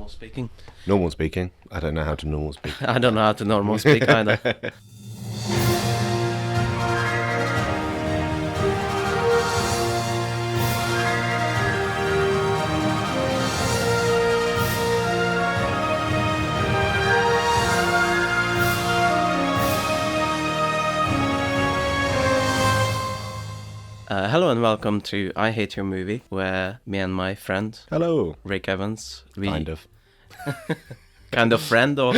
normal speaking. Normal speaking. I don't know how to normal speak. I don't know how to normal speak either. Hello and welcome to I Hate Your Movie, where me and my friend Hello. Rick Evans, Kind of. kind of friend or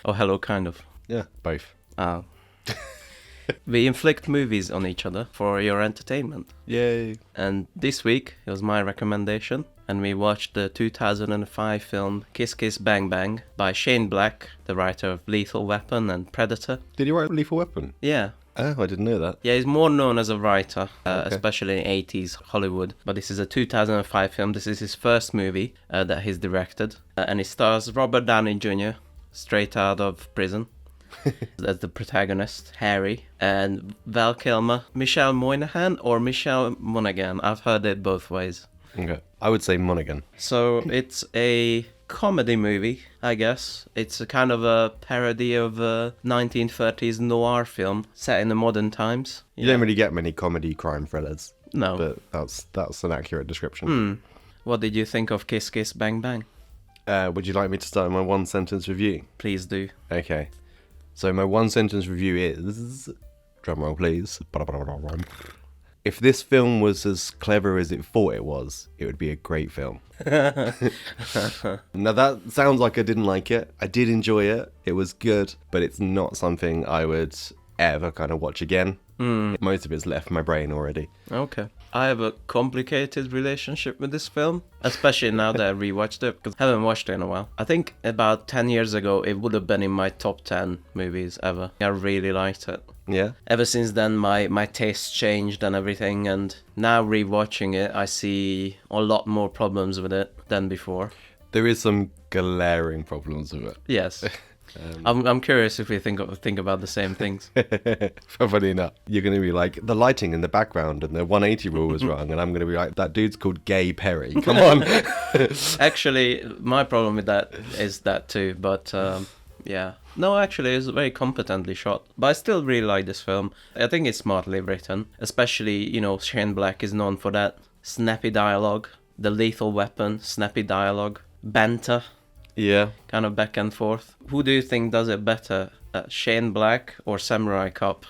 oh hello kind of. Yeah, both. Oh. We inflict movies on each other for your entertainment. Yay. And this week it was my recommendation, and we watched the 2005 film Kiss Kiss Bang Bang by Shane Black, the writer of Lethal Weapon and Predator. Did you write Lethal Weapon? Yeah. Oh, I didn't know that. Yeah, he's more known as a writer, Okay. especially in 80s Hollywood. But this is a 2005 film. This is his first movie that he's directed. And it stars Robert Downey Jr., straight out of prison, as the protagonist, Harry. And Val Kilmer, Michelle Monaghan or Michelle Monaghan. I've heard it both ways. Okay. I would say Monaghan. So it's a comedy movie, I guess. It's a kind of a parody of a 1930s noir film set in the modern times. You don't really get many comedy crime thrillers, No. but that's an accurate description. What did you think of Kiss Kiss Bang Bang? Would you like me to start my one sentence review? Please do. Okay. So my one sentence review is, drumroll please. If this film was as clever as it thought it was, it would be a great film. Now that sounds like I didn't like it. I did enjoy it. It was good, but it's not something I would ever kind of watch again. Most of it's left my brain already. Okay. I have a complicated relationship with this film, especially now that I rewatched it, because I haven't watched it in a while. I think about 10 years ago, it would have been in my top 10 movies ever. I really liked it. Yeah? Ever since then, my taste changed and everything, and now rewatching it, I see a lot more problems with it than before. There is some glaring problems with it. Yes. I'm curious if we think about the same things. Probably not. You're going to be like, the lighting in the background and the 180 rule was wrong, and I'm going to be like, that dude's called Gay Perry. Come on. Actually, my problem with that is that too, but yeah. No, actually, it's very competently shot. But I still really like this film. I think it's smartly written. Especially, Shane Black is known for that snappy dialogue. The Lethal Weapon, snappy dialogue. Banter, Yeah. kind of back and forth. Who do you think does it better? Shane Black or Samurai Cop?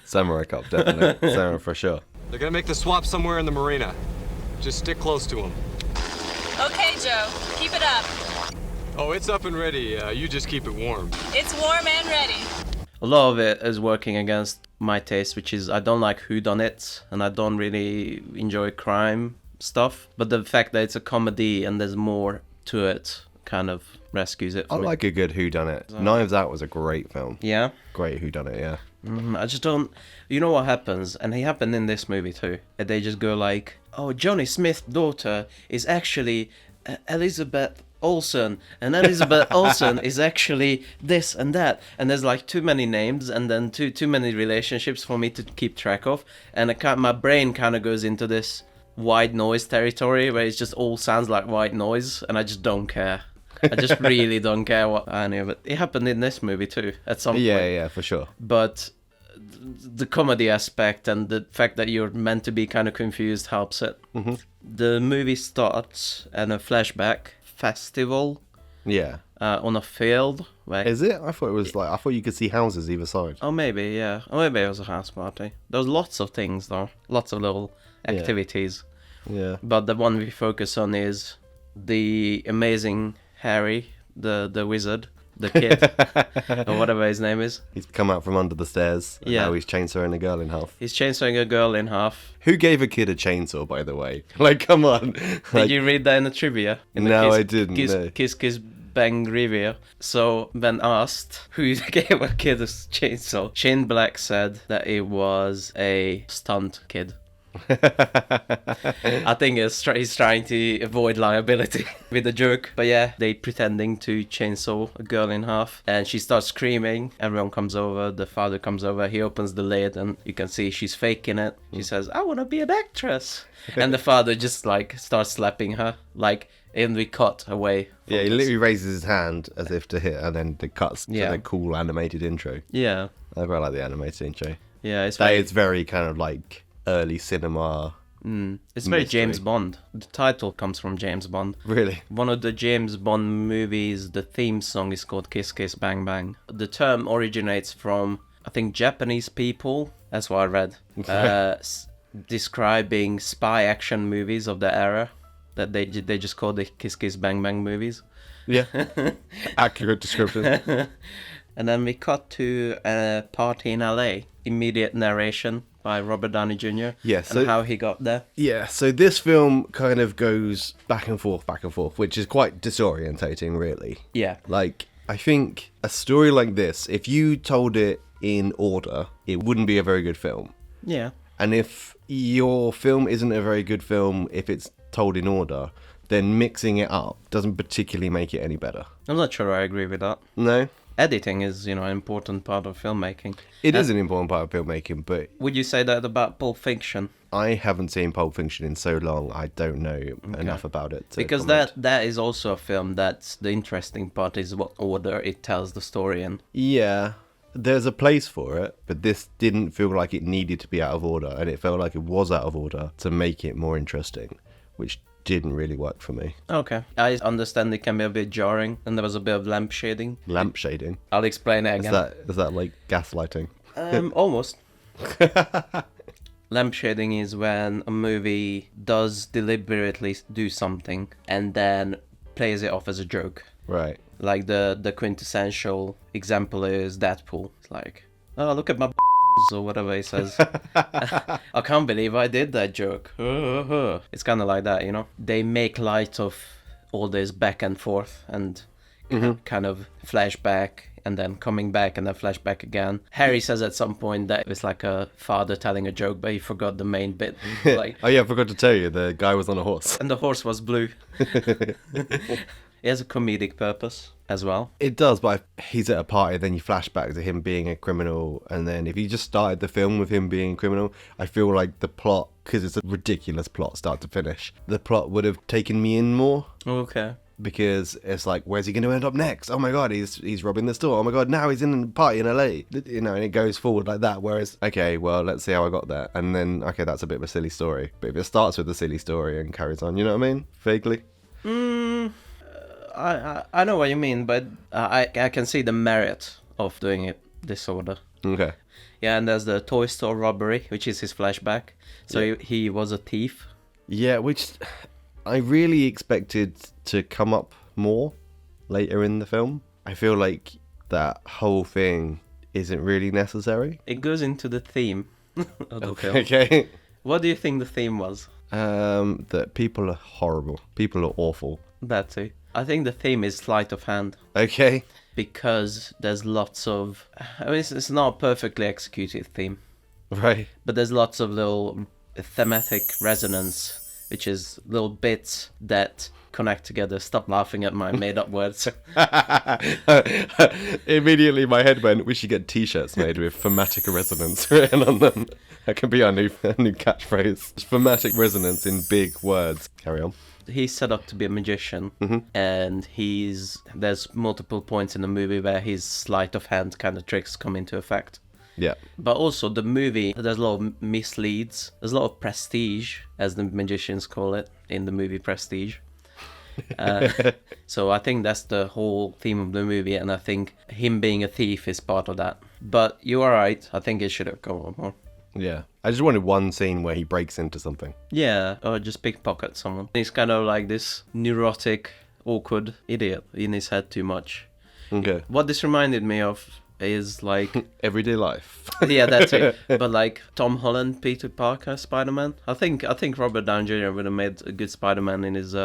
Samurai Cop, definitely. Samurai for sure. They're gonna make the swap somewhere in the marina. Just stick close to them. Okay, Joe. Keep it up. Oh, it's up and ready. You just keep it warm. It's warm and ready. A lot of it is working against my taste, which is I don't like whodunits, and I don't really enjoy crime stuff. But the fact that it's a comedy and there's more to it kind of rescues it for I me. like a good whodunit. Knives Out was a great film. Yeah? Great whodunit, yeah. I just don't... You know what happens? And it happened in this movie too. They just go like, oh, Johnny Smith's daughter is actually Elizabeth Olsen, and Elizabeth Olsen is actually this and that, and there's like too many names and then too many relationships for me to keep track of, and my brain kind of goes into this white noise territory where it just all sounds like white noise, and I just don't care. I just really don't care what any of it. It happened in this movie too at some point. Yeah, for sure. But the comedy aspect and the fact that you're meant to be kind of confused helps it. Mm-hmm. The movie starts in a flashback festival Yeah. on a field. Where... Is it? I thought it was I thought you could see houses either side. Oh, maybe, yeah. Or maybe it was a house party. There was lots of things, though. Lots of little activities. Yeah. But the one we focus on is the amazing Harry, the wizard, the kid, or whatever his name is. He's come out from under the stairs. And Yeah. now he's chainsawing a girl in half. He's chainsawing a girl in half. Who gave a kid a chainsaw, by the way? Like, come on. Did you read that in the trivia? In the No, I didn't, Kiss, no. Kiss Kiss Bang Review. So, when asked who gave a kid a chainsaw, Shane Black said that it was a stunt kid. I think he's trying to avoid liability with the joke. But yeah, they pretending to chainsaw a girl in half, and she starts screaming. Everyone comes over. The father comes over. He opens the lid, and you can see she's faking it. She says, "I want to be an actress," and the father just like starts slapping her, like. And we cut away. Yeah, he literally raises his hand as if to hit, and then it cuts to Yeah. the cool animated intro. Yeah, I very like the animated intro. yeah, it's That very, is very kind of like early cinema. it's very mystery. James Bond. The title comes from James Bond. Really? One of the James Bond movies, the theme song is called Kiss Kiss Bang Bang. The term originates from, I think, Japanese people. That's what I read. Describing spy action movies of the era. That they just call the Kiss Kiss Bang Bang movies. Yeah. Accurate description. And then we cut to a party in LA. Immediate narration by Robert Downey Jr. Yes, and how he got there. Yeah, so this film kind of goes back and forth, which is quite disorientating, really. Yeah. Like, I think a story like this, if you told it in order, it wouldn't be a very good film. Yeah. And if your film isn't a very good film, if it's told in order, then mixing it up doesn't particularly make it any better. I'm not sure I agree with that. No? Editing is, an important part of filmmaking. It is an important part of filmmaking, but Would you say that about Pulp Fiction? I haven't seen Pulp Fiction in so long, I don't know enough about it to Because comment. that is also a film that's the interesting part is what order it tells the story in. Yeah, there's a place for it, but this didn't feel like it needed to be out of order, and it felt like it was out of order to make it more interesting, which didn't really work for me. Okay. I understand it can be a bit jarring, and there was a bit of lamp shading. Lamp shading. I'll explain it Is again. that like gaslighting? Almost. Lamp shading is when a movie does deliberately do something and then plays it off as a joke. Right. Like the quintessential example is Deadpool. It's like, oh, look at my or whatever he says. I can't believe I did that joke. It's kind of like that, They make light of all this back and forth and kind of flashback and then coming back and then flashback again. Harry says at some point that it's like a father telling a joke, but he forgot the main bit. Like, Oh yeah, I forgot to tell you, the guy was on a horse. and the horse was blue. It has a comedic purpose as well. It does, but he's at a party, then you flash back to him being a criminal, and then if you just started the film with him being a criminal, I feel like the plot, because it's a ridiculous plot start to finish, the plot would have taken me in more. Okay. Because it's like, where's he going to end up next? Oh my god, he's robbing the store. Oh my god, now he's in a party in LA. And it goes forward like that. Whereas, okay, well, let's see how I got there. And then, okay, that's a bit of a silly story. But if it starts with a silly story and carries on, you know what I mean? Vaguely. I know what you mean, but I can see the merit of doing it this order. Okay. Yeah, and there's the toy store robbery, which is his flashback. So he was a thief. Yeah, which I really expected to come up more later in the film. I feel like that whole thing isn't really necessary. It goes into the theme of the film. Okay. What do you think the theme was? That people are horrible. People are awful. That too. I think the theme is sleight of hand. Okay. Because there's lots of... I mean, it's not a perfectly executed theme. Right. But there's lots of little thematic resonance, which is little bits that connect together. Stop laughing at my made-up words. Immediately my head went, we should get t-shirts made with thematic resonance written on them. That can be our new catchphrase. Thematic resonance in big words. Carry on. He's set up to be a magician, and there's multiple points in the movie where his sleight of hand kind of tricks come into effect. Yeah. But also the movie, there's a lot of misleads. There's a lot of prestige, as the magicians call it in the movie Prestige. So I think that's the whole theme of the movie, and I think him being a thief is part of that. But you are right. I think it should have gone on more. Yeah. I just wanted one scene where he breaks into something. Yeah, or just pickpocket someone. He's kind of like this neurotic, awkward idiot in his head too much. Okay. What this reminded me of is like... Everyday life. Yeah, that's it. But like Tom Holland, Peter Parker, Spider-Man. I think Robert Downey Jr. would have made a good Spider-Man in his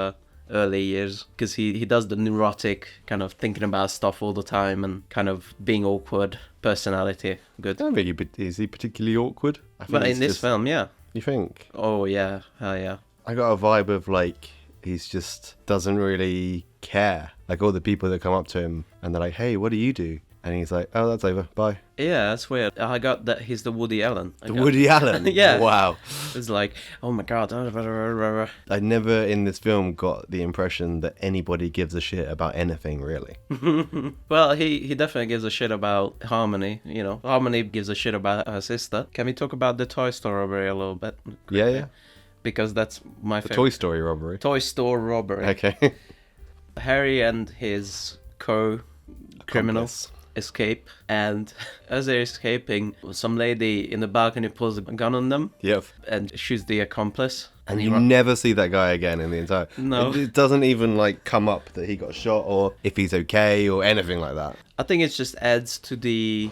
early years, because he does the neurotic kind of thinking about stuff all the time and kind of being awkward personality. Good. I don't think is he particularly awkward. I think But he's in this just- film, yeah. You think? Oh yeah, hell yeah. I got a vibe of like he's just doesn't really care. Like all the people that come up to him and they're like, "Hey, what do you do?" And he's like, "Oh, that's over. Bye." Yeah, that's weird. I got that he's the Woody Allen. The Woody Allen? Yeah. Wow. It's like, oh my god. I never in this film got the impression that anybody gives a shit about anything, really. Well, he definitely gives a shit about Harmony, you know. Harmony gives a shit about her sister. Can we talk about the toy store robbery a little bit? Yeah, yeah. Because that's my The favorite. Toy Story robbery. Toy store robbery. Okay. Harry and his co-criminals escape, and as they're escaping, some lady in the balcony pulls a gun on them Yep. and shoots the accomplice. And he you never see that guy again in the entire... No. It doesn't even, like, come up that he got shot or if he's okay or anything like that. I think it just adds to the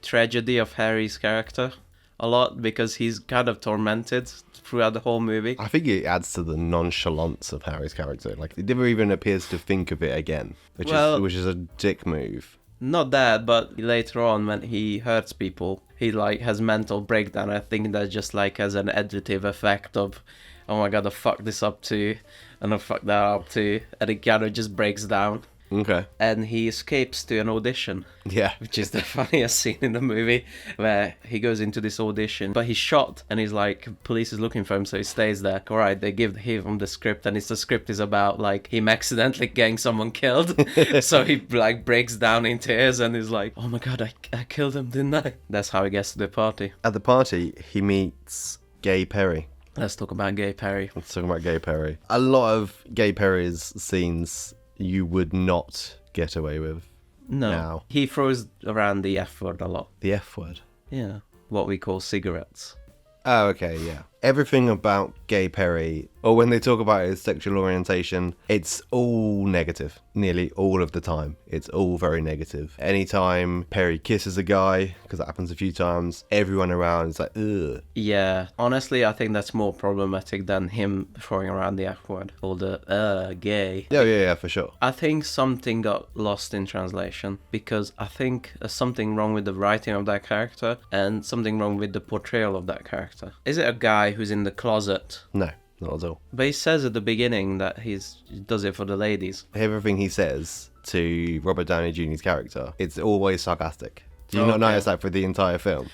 tragedy of Harry's character a lot, because he's kind of tormented throughout the whole movie. I think it adds to the nonchalance of Harry's character. Like, he never even appears to think of it again, which is a dick move. Not that, but later on when he hurts people, he like has mental breakdown. I think that's just like as an additive effect of, oh my god, I fucked this up too, and I fucked that up too, and it kind of just breaks down. Okay. And he escapes to an audition, Yeah. which is the funniest scene in the movie, where he goes into this audition, but he's shot, and he's like, police is looking for him, so he stays there. Alright, they give him the script, and the script is about, like, him accidentally getting someone killed, so he, like, breaks down in tears, and he's like, oh my god, I killed him, didn't I? That's how he gets to the party. At the party, he meets Gay Perry. Let's talk about Gay Perry. Let's talk about Gay Perry. A lot of Gay Perry's scenes you would not get away with. No. Now. He throws around the F word a lot. The F word. Yeah. What we call cigarettes. Oh, okay, yeah. Everything about Gay Perry, or when they talk about his sexual orientation, it's all negative. Nearly all of the time. It's all very negative. Anytime Perry kisses a guy, because that happens a few times, everyone around is like, ugh. Yeah. Honestly, I think that's more problematic than him throwing around the F word. Or the, gay. Yeah, for sure. I think something got lost in translation, because I think there's something wrong with the writing of that character and something wrong with the portrayal of that character. Is it a guy who's in the closet? No, not at all. But he says at the beginning that he does it for the ladies. Everything he says to Robert Downey Jr.'s character, it's always sarcastic. Do you not Okay. notice that for the entire film?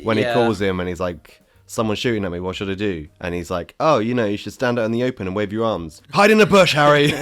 When Yeah. he calls him and he's like, someone's shooting at me, what should I do? And he's like, oh, you should stand out in the open and wave your arms. Hide in the bush, Harry!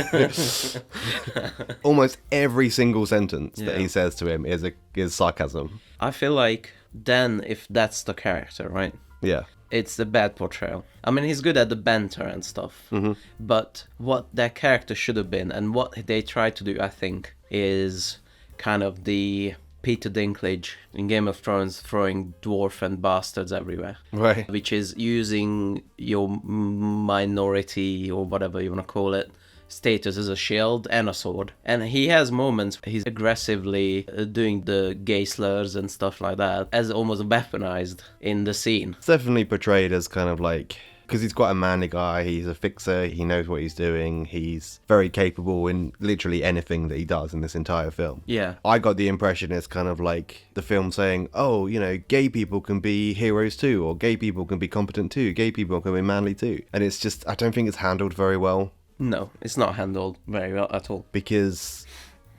Almost every single sentence that Yeah. he says to him is sarcasm. I feel like then, if that's the character, right? Yeah. It's the bad portrayal. I mean, he's good at the banter and stuff, but what that character should have been, and what they tried to do, I think, is kind of the Peter Dinklage in Game of Thrones throwing dwarf and bastards everywhere. Right. Which is using your minority, or whatever you want to call it, status as a shield and a sword. And he has moments he's aggressively doing the gay slurs and stuff like that as almost weaponized in the scene. It's definitely portrayed as kind of like, because he's quite a manly guy, he's a fixer, he knows what he's doing, he's very capable in literally anything that he does in this entire film. Yeah. I got the impression it's kind of like the film saying, oh, gay people can be heroes too, or gay people can be competent too, gay people can be manly too. And it's just, I don't think it's handled very well. No, it's not handled very well at all. Because,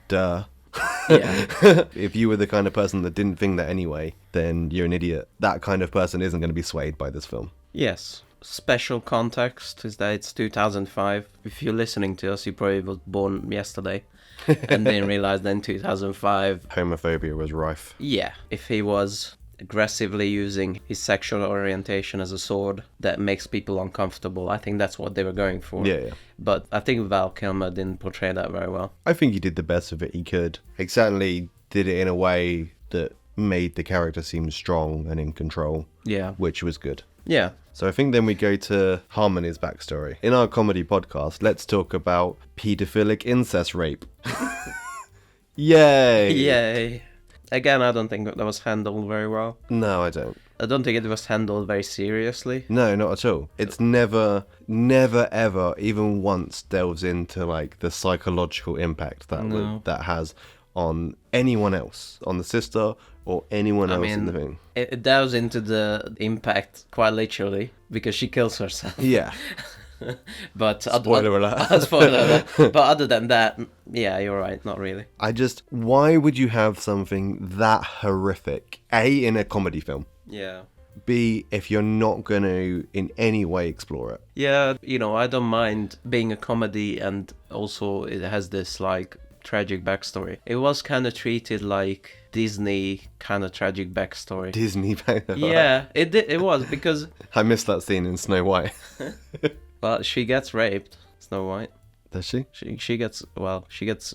duh. Yeah. If you were the kind of person that didn't think that anyway, then you're an idiot. That kind of person isn't going to be swayed by this film. Yes. Special context is that it's 2005. If you're listening to us, you probably was born yesterday and didn't realize that in 2005. Homophobia was rife. Yeah, if he was aggressively using his sexual orientation as a sword that makes people uncomfortable, I think that's what they were going for. Yeah. But I think Val Kilmer didn't portray that very well. I think he did the best of it he could. He certainly did it in a way that made the character seem strong and in control. Yeah. Which was good. Yeah. So I think then we go to Harmony's backstory. In our comedy podcast, let's talk about paedophilic incest rape. Yay! Yay. Again, I don't think that was handled very well. No, I don't. I don't think it was handled very seriously. No, not at all. It's never, ever, even once delves into like the psychological impact that No. that has on anyone else, on the sister or anyone else in the thing. It delves into the impact quite literally because she kills herself. Yeah. But Spoiler alert. Spoiler alert. But other than that, yeah, you're right. Not really. Why would you have something that horrific? A, in a comedy film. Yeah. B, if you're not going to in any way explore it. Yeah, I don't mind being a comedy, and also it has this like tragic backstory. It was kind of treated like Disney kind of tragic backstory. Disney. Yeah, it was because I missed that scene in Snow White. well, she gets raped, Snow White. Does she? She gets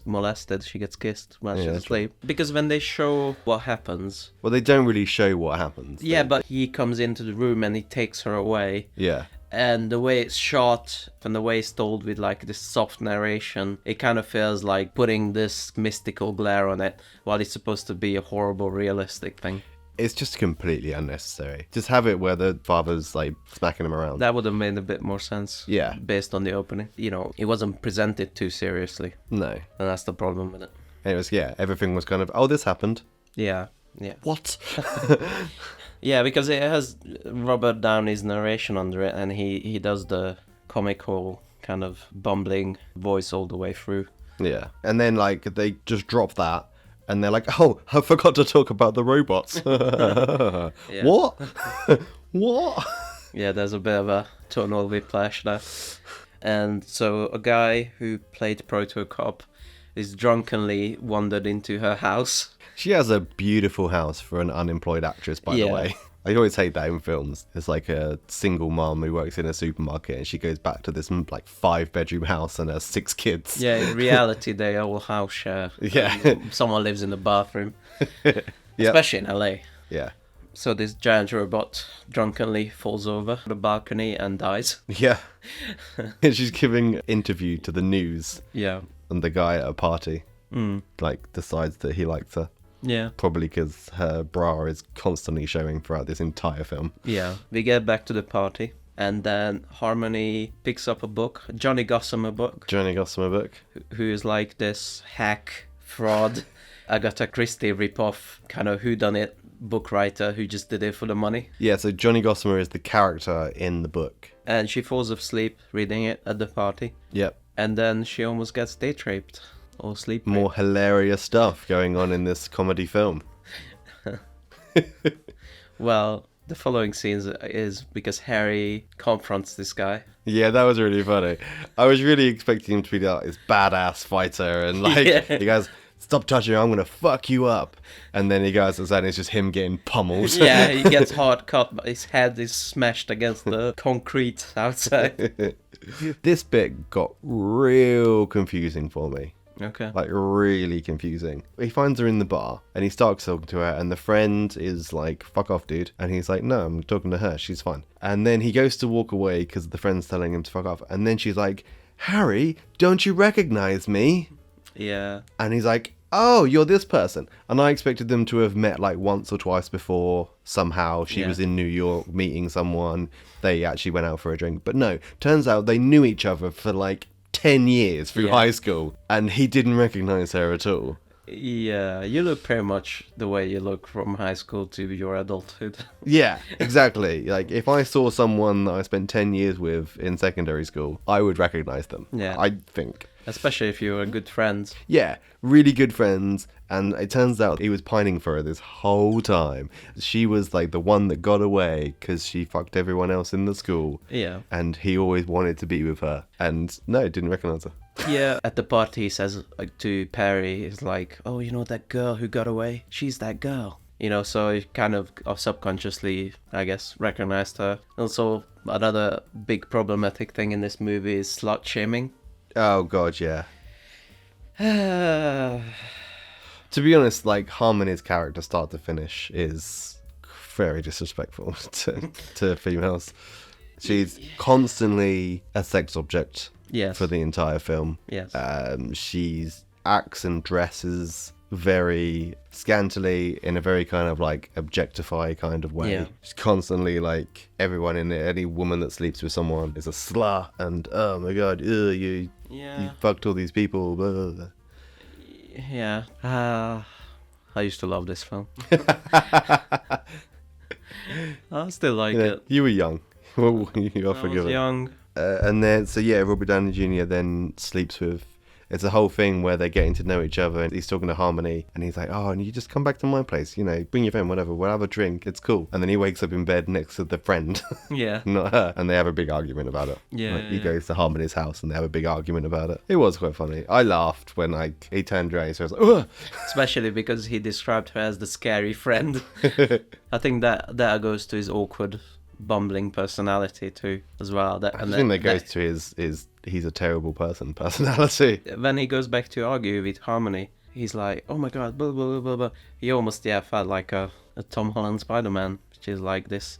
molested, she gets kissed while she's that's asleep. Because when they show what happens... Well, they don't really show what happens. Yeah, but he comes into the room and he takes her away. Yeah. And the way it's shot and the way it's told with like this soft narration, it kind of feels like putting this mystical glare on it while it's supposed to be a horrible, realistic thing. It's just completely unnecessary. Just have it where the father's like smacking him around. That would have made a bit more sense. Yeah. Based on the opening. It wasn't presented too seriously. No. And that's the problem with it. And it was, everything was kind of, oh, this happened. Yeah. What? Yeah, because it has Robert Downey's narration under it, and he does the comical kind of bumbling voice all the way through. Yeah. And then like they just drop that. And they're like, oh, I forgot to talk about the robots. What? What? Yeah, there's a bit of a tonal whiplash there. And so a guy who played Proto Cop is drunkenly wandered into her house. She has a beautiful house for an unemployed actress, by the way. I always hate that in films. It's like a single mom who works in a supermarket and she goes back to this like 5-bedroom house and has 6 kids. Yeah, in reality, they all house share. Yeah. Someone lives in the bathroom. Yep. Especially in LA. Yeah. So this giant robot drunkenly falls over the balcony and dies. Yeah. And she's giving an interview to the news. Yeah. And the guy at a party like decides that he likes her. Yeah. Probably because her bra is constantly showing throughout this entire film. Yeah. We get back to the party, and then Harmony picks up a book, Johnny Gossamer book. Johnny Gossamer book. Who is like this hack, fraud, Agatha Christie ripoff kind of whodunit book writer who just did it for the money. Yeah, so Johnny Gossamer is the character in the book. And she falls asleep reading it at the party. Yep. And then she almost gets date raped. Or sleep raped. More hilarious stuff going on in this comedy film. Well, the following scenes is because Harry confronts this guy. Yeah, that was really funny. I was really expecting him to be like this badass fighter and like he goes, stop touching her, I'm gonna fuck you up. And then he goes and it's just him getting pummeled. Yeah, he gets hard cut, but his head is smashed against the concrete outside. This bit got real confusing for me. Okay. Like really confusing. He finds her in the bar and he starts talking to her and the friend is like, fuck off, dude. And he's like, no, I'm talking to her, she's fine. And then he goes to walk away because the friend's telling him to fuck off. And then she's like, Harry, don't you recognize me? Yeah. And he's like, oh, you're this person. And I expected them to have met like once or twice before somehow. She was in New York meeting someone. They actually went out for a drink. But no, turns out they knew each other for like 10 years through high school. And he didn't recognize her at all. Yeah, you look pretty much the way you look from high school to your adulthood. Yeah, exactly. Like, if I saw someone that I spent 10 years with in secondary school, I would recognize them. Yeah. I think. Especially if you were good friends. Yeah, really good friends. And it turns out he was pining for her this whole time. She was like the one that got away because she fucked everyone else in the school. Yeah. And he always wanted to be with her. And no, didn't recognize her. Yeah. At the party, he says like, to Perry, he's like, oh, you know that girl who got away? She's that girl. You know, so he kind of subconsciously, I guess, recognized her. Also, another big problematic thing in this movie is slut shaming. Oh, God, yeah. To be honest, like, Harmony's character, start to finish, is very disrespectful to females. She's constantly a sex object for the entire film. Yes. She's acts and dresses very scantily in a very kind of like objectify kind of way. Yeah. She's constantly like everyone in it, any woman that sleeps with someone is a slut and oh my god, you fucked all these people. Blah, blah, blah. Yeah. I used to love this film. I still like Yeah, it. you were young. Well, you are I was forgiven. young. And then, so yeah, Robert Downey Jr. then sleeps with. It's a whole thing where they're getting to know each other, and he's talking to Harmony, and he's like, "Oh, and you just come back to my place, you know, bring your friend, whatever. We'll have a drink. It's cool." And then he wakes up in bed next to the friend, Yeah. not her, and they have a big argument about it. Yeah, Like, he yeah. goes to Harmony's house, and they have a big argument about it. It was quite funny. I laughed when he turned around, so I was like, "Ugh!" Especially because he described her as the scary friend. I think that goes to his awkward, bumbling personality too, as well. I think that goes to his he's a terrible personality. When he goes back to argue with Harmony, he's like, "Oh my god, blah blah blah blah blah." He almost felt like a Tom Holland Spider-Man, which is like this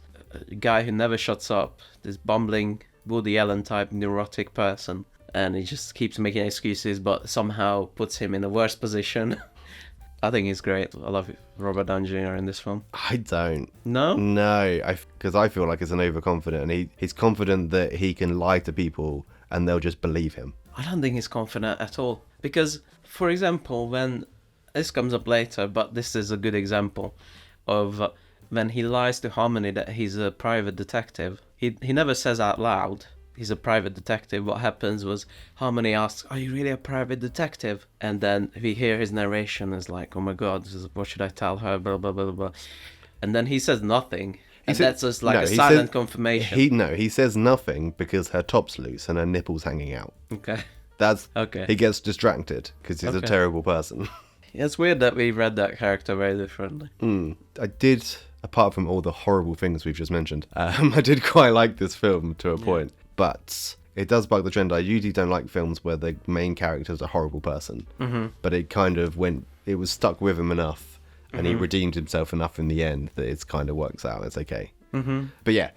guy who never shuts up, this bumbling Woody Allen type neurotic person, and he just keeps making excuses, but somehow puts him in a worse position. I think he's great. I love Robert Downey Jr. in this film. I don't. No? No, because I feel like it's an overconfident, and he's confident that he can lie to people and they'll just believe him. I don't think he's confident at all. Because, for example, when this comes up later, but this is a good example of when he lies to Harmony that he's a private detective. He never says out loud he's a private detective. What happens was Harmony asks, "Are you really a private detective?" And then we hear his narration is like, "Oh my god, what should I tell her?" Blah blah blah blah. And then he says nothing. And that's just like a silent confirmation. He says nothing because her top's loose and her nipple's hanging out. Okay. That's Okay. He gets distracted because he's a Okay. terrible person. It's weird that we read that character very differently. I did, apart from all the horrible things we've just mentioned, I did quite like this film to a point. But it does bug the trend. I usually don't like films where the main character is a horrible person. Mm-hmm. But it kind of it was stuck with him enough, and he redeemed himself enough in the end that it kind of works out. It's okay. Mm-hmm. But yeah,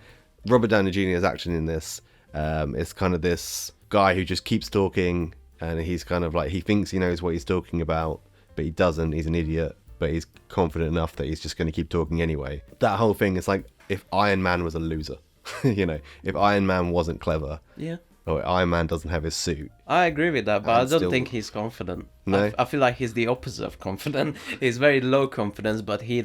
Robert Downey Jr.'s action in this is kind of this guy who just keeps talking, and he's kind of like, he thinks he knows what he's talking about, but he doesn't. He's an idiot, but he's confident enough that he's just going to keep talking anyway. That whole thing is like if Iron Man was a loser. You know, if Iron Man wasn't clever, Yeah. or Iron Man doesn't have his suit. I agree with that, but And I don't still- think he's confident. No? I feel like he's the opposite of confident. He's very low confidence, but he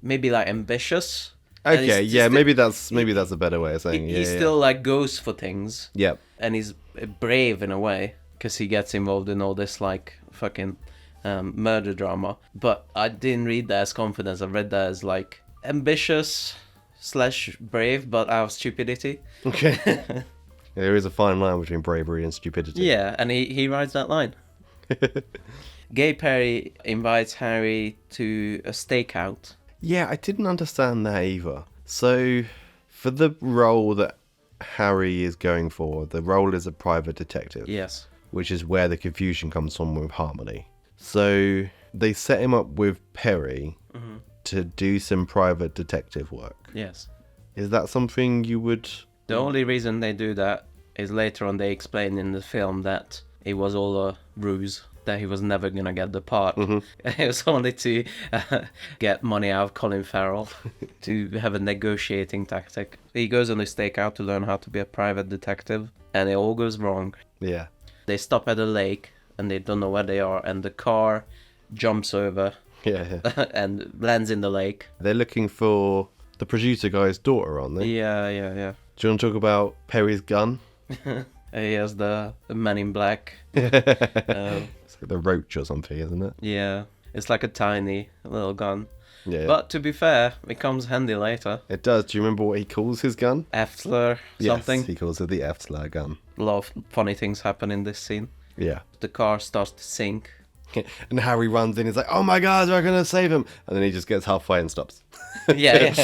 maybe ambitious. And Okay, he's yeah, still- maybe that's a better way of saying it. He Yeah, still like goes for things. Yep. And he's brave in a way because he gets involved in all this like fucking murder drama. But I didn't read that as confidence. I read that as like ambitious / brave, but out of stupidity. Okay. There is a fine line between bravery and stupidity. Yeah, and he rides that line. Gay Perry invites Harry to a stakeout. Yeah, I didn't understand that either. So, for the role that Harry is going for, the role is a private detective. Yes. Which is where the confusion comes from with Harmony. So, they set him up with Perry to do some private detective work. Yes. Is that something you would... The only reason they do that is later on they explain in the film that it was all a ruse, that he was never going to get the part. It was only to get money out of Colin Farrell, to have a negotiating tactic. He goes on a stakeout to learn how to be a private detective, and it all goes wrong. Yeah. They stop at a lake, and they don't know where they are, and the car jumps over Yeah. and lands in the lake. They're looking for the producer guy's daughter, aren't they? Yeah. Do you want to talk about Perry's gun? He has the Man in Black. It's like the roach or something, isn't it? Yeah, it's like a tiny little gun. Yeah. But to be fair, it comes handy later. It does. Do you remember what he calls his gun? Eftler, something. Yes, he calls it the Eftler gun. A lot of funny things happen in this scene. Yeah. The car starts to sink. And Harry runs in, he's like, "Oh my god, we're gonna save him!" And then he just gets halfway and stops. Yeah.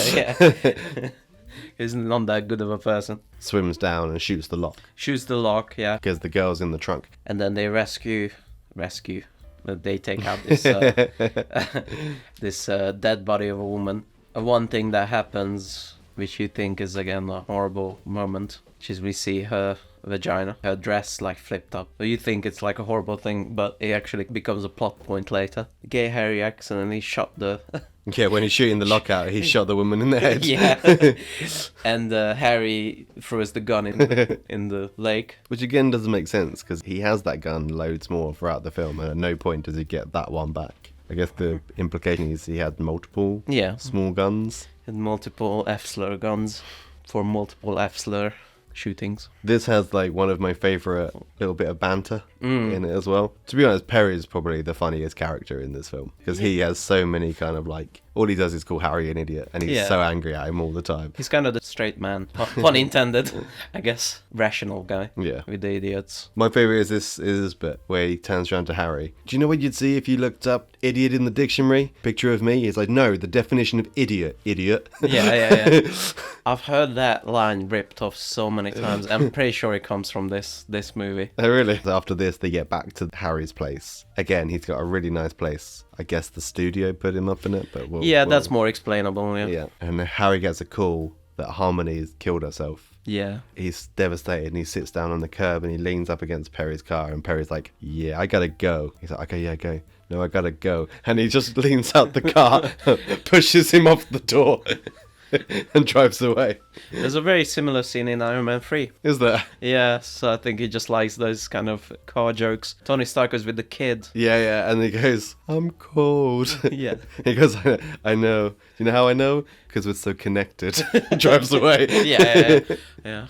He's not that good of a person. Swims down and shoots the lock Shoots the lock, yeah. because the girl's in the trunk. And then they rescue. They take out this this dead body of a woman. One thing that happens which you think is again a horrible moment. We see her vagina, her dress like flipped up. So you think it's like a horrible thing, but it actually becomes a plot point later. Gay Harry accidentally shot the... Yeah, when he's shooting the lockout, he shot the woman in the head. Yeah. And Harry throws the gun in the lake. Which again doesn't make sense, because he has that gun loads more throughout the film, and at no point does he get that one back. I guess the implication is he had multiple small guns. And multiple F-slur guns for multiple F-slur shootings. This has like one of my favourite little bit of banter in it as well. To be honest, Perry's probably the funniest character in this film, because he has so many kind of like, all he does is call Harry an idiot, and he's so angry at him all the time. He's kind of the straight man, pun intended, I guess. Rational guy. Yeah. With the idiots. My favourite is this bit where he turns around to Harry. Do you know what you'd see if you looked up idiot in the dictionary? Picture of me? He's like, no, the definition of idiot. Yeah. I've heard that line ripped off so many times. I'm pretty sure it comes from this movie. Oh, really? After this, they get back to Harry's place. Again, he's got a really nice place. I guess the studio put him up in it, but that's more explainable. Yeah, and Harry gets a call that Harmony has killed herself. Yeah. He's devastated, and he sits down on the curb and he leans up against Perry's car, and Perry's like, yeah, I gotta go. He's like, okay, yeah, go. No, I gotta go. And he just leans out the car, pushes him off the door, and drives away. There's a very similar scene in Iron Man 3. Is there? Yeah, so I think he just likes those kind of car jokes. Tony Stark was with the kid. Yeah, and he goes, I'm cold. Yeah. He goes, I know. Do you know how I know? Because we're so connected. Drives away. Yeah.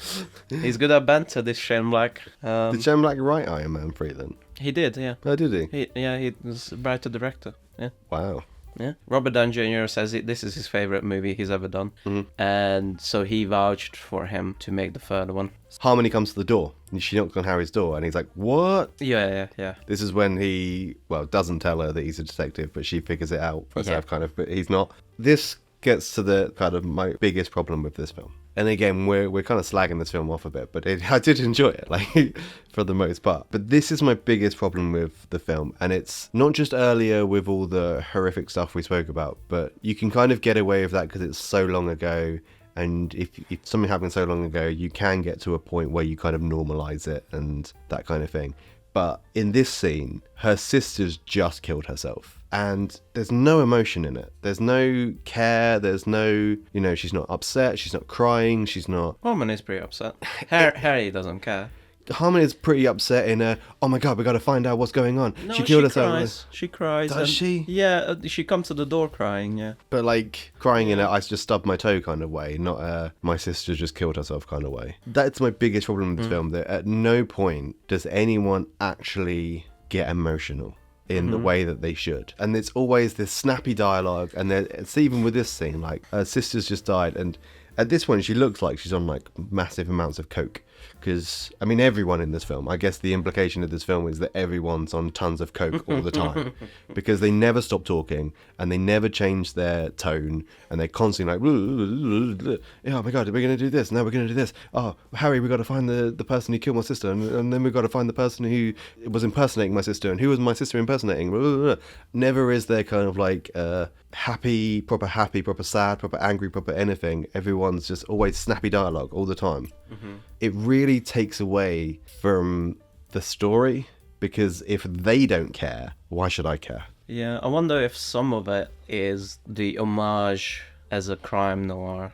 He's good at banter, this Shane Black. Did Shane Black write Iron Man 3 then? He did, yeah. Oh, did he? He was a writer-director. Yeah. Wow. Yeah, Robert Downey Jr. says this is his favorite movie he's ever done, and so he vouched for him to make the third one. Harmony comes to the door, and she knocks on Harry's door, and he's like, what? Yeah. This is when he, doesn't tell her that he's a detective, but she figures it out for herself, kind of, but he's not. This gets to the kind of my biggest problem with this film. And again, we're kind of slagging this film off a bit, but I did enjoy it, like, for the most part. But this is my biggest problem with the film, and it's not just earlier with all the horrific stuff we spoke about, but you can kind of get away with that because it's so long ago, and if something happened so long ago, you can get to a point where you kind of normalize it and that kind of thing. But in this scene, her sister's just killed herself. And there's no emotion in it. There's no care. There's no, she's not upset. She's not crying. She's not... Woman is pretty upset. Harry doesn't care. Harmony's pretty upset in a, oh my god, we got to find out what's going on. No, she killed herself. She cries. Does she? Yeah, she comes to the door crying, yeah. But like crying in a, I just stubbed my toe kind of way, not a, my sister just killed herself kind of way. That's my biggest problem with this film, that at no point does anyone actually get emotional in the way that they should. And it's always this snappy dialogue, and it's even with this scene, like her sister's just died, and at this point she looks like she's on like massive amounts of coke. Because, I mean, everyone in this film, I guess the implication of this film is that everyone's on tons of coke all the time. Because they never stop talking, and they never change their tone, and they're constantly like, oh my god, we're going to do this, now we're going to do this. Oh, Harry, we've got to find the person who killed my sister, and then we've got to find the person who was impersonating my sister, and who was my sister impersonating. Never is there kind of like happy, proper sad, proper angry, proper anything. Everyone's just always snappy dialogue all the time. It really takes away from the story, because if they don't care, why should I care? Yeah, I wonder if some of it is the homage as a crime noir.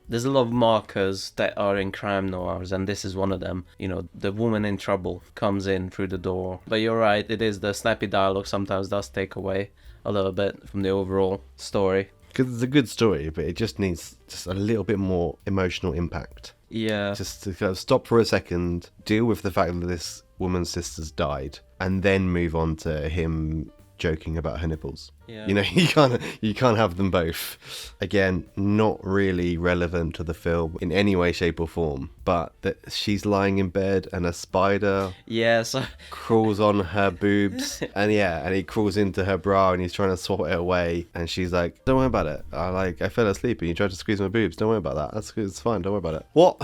There's a lot of markers that are in crime noirs, and this is one of them. The woman in trouble comes in through the door. But you're right, it is the snappy dialogue sometimes does take away a little bit from the overall story. Because it's a good story, but it just needs just a little bit more emotional impact. Yeah. Just to kind of stop for a second, deal with the fact that this woman's sister's died, and then move on to him joking about her nipples. Yeah. You can't have them both. Again, not really relevant to the film in any way, shape or form, but that she's lying in bed and a spider crawls on her boobs, and he crawls into her bra and he's trying to swat it away, and she's like, don't worry about it. I fell asleep and you tried to squeeze my boobs. Don't worry about that. It's fine. Don't worry about it. What?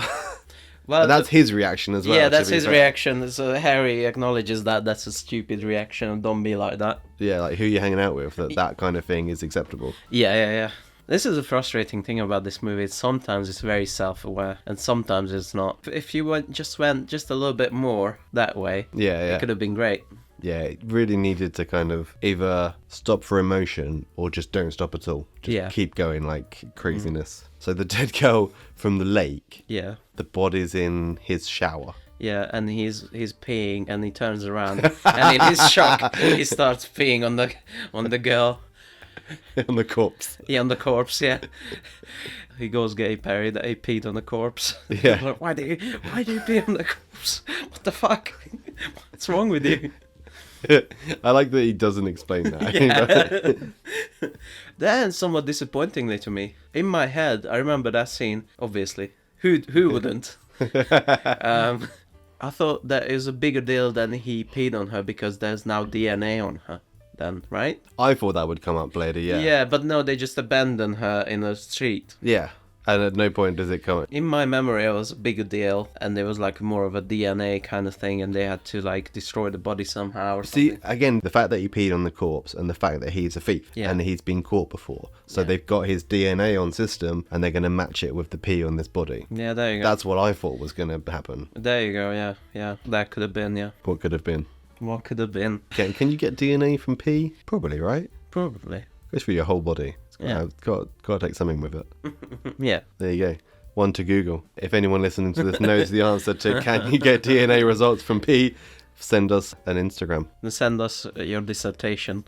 Well, and that's his reaction as well. Yeah, that's his reaction. So Harry acknowledges that that's a stupid reaction, and don't be like that. Yeah, like who you're hanging out with, that kind of thing is acceptable. Yeah. This is a frustrating thing about this movie. Sometimes it's very self-aware, and sometimes it's not. If you went just a little bit more that way, Yeah. it could have been great. Yeah, it really needed to kind of either stop for emotion or just don't stop at all. Just keep going like craziness. So the dead girl from the lake, Yeah. the body's in his shower. Yeah, and he's peeing, and he turns around, and in his shock, he starts peeing on the girl. On the corpse. Yeah, on the corpse. Yeah, he goes gay Perry that he peed on the corpse. Yeah. Like, why do you pee on the corpse? What the fuck? What's wrong with you? I like that he doesn't explain that. Yeah. Then, somewhat disappointingly to me, in my head, I remember that scene. Obviously, who wouldn't? I thought that it was a bigger deal than he peed on her because there's now DNA on her. Then, right? I thought that would come up later, yeah. Yeah, but no, they just abandon her in the street. Yeah. And at no point does it come. In my memory, it was a bigger deal, and there was like more of a DNA kind of thing, and they had to like destroy the body somehow or See, something. again, the fact that he peed on the corpse and the fact that he's a thief Yeah. and he's been caught before. So Yeah. they've got his DNA on system and they're going to match it with the pee on this body. Yeah, there you go. That's what I thought was going to happen. There you go, yeah. That could have been, yeah. What could have been. What could have been? Can you get DNA from pee? Probably, right? Probably. Goes through your whole body. Yeah. Got to take something with it. Yeah. There you go. One to Google. If anyone listening to this knows the answer to can you get DNA results from pee, send us an Instagram. Then send us your dissertation.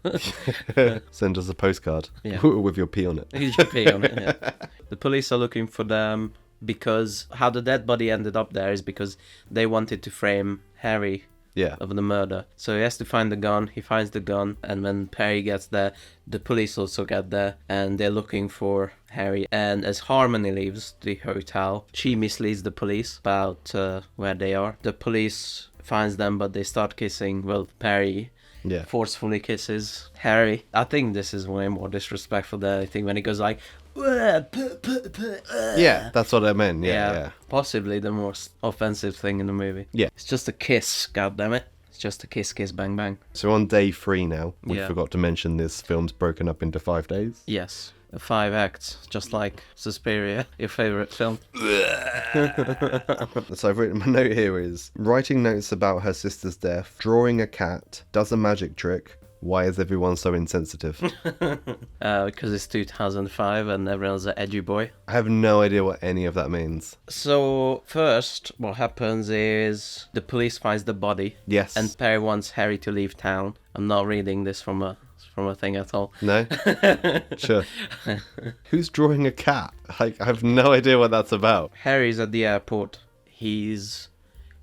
Send us a postcard Yeah. with your pee on it. You should pee on it, yeah. The police are looking for them because how the dead body ended up there is because they wanted to frame Harry Yeah. of the murder. So he has to find the gun. He finds the gun, and when Perry gets there, the police also get there, and they're looking for Harry. And as Harmony leaves the hotel, she misleads the police about where they are. The police finds them, but they start kissing. Well, Perry Yeah. forcefully kisses Harry. I think this is way more disrespectful than anything when he goes like, "Wah, Yeah, that's what I meant. Yeah. Possibly the most offensive thing in the movie. Yeah. It's just a kiss, goddammit. It's just a kiss, kiss, bang, bang. So on day 3 now, we Yeah. forgot to mention this film's broken up into 5 days. Yes. 5 acts, just like Suspiria, your favourite film. So I've written, my note here is, writing notes about her sister's death, drawing a cat, does a magic trick, why is everyone so insensitive? Because it's 2005 and everyone's an edgy boy. I have no idea what any of that means. So, first, what happens is the police finds the body. Yes. And Perry wants Harry to leave town. I'm not reading this from a thing at all. No? Sure. Who's drawing a cat? Like, I have no idea what that's about. Harry's at the airport. He's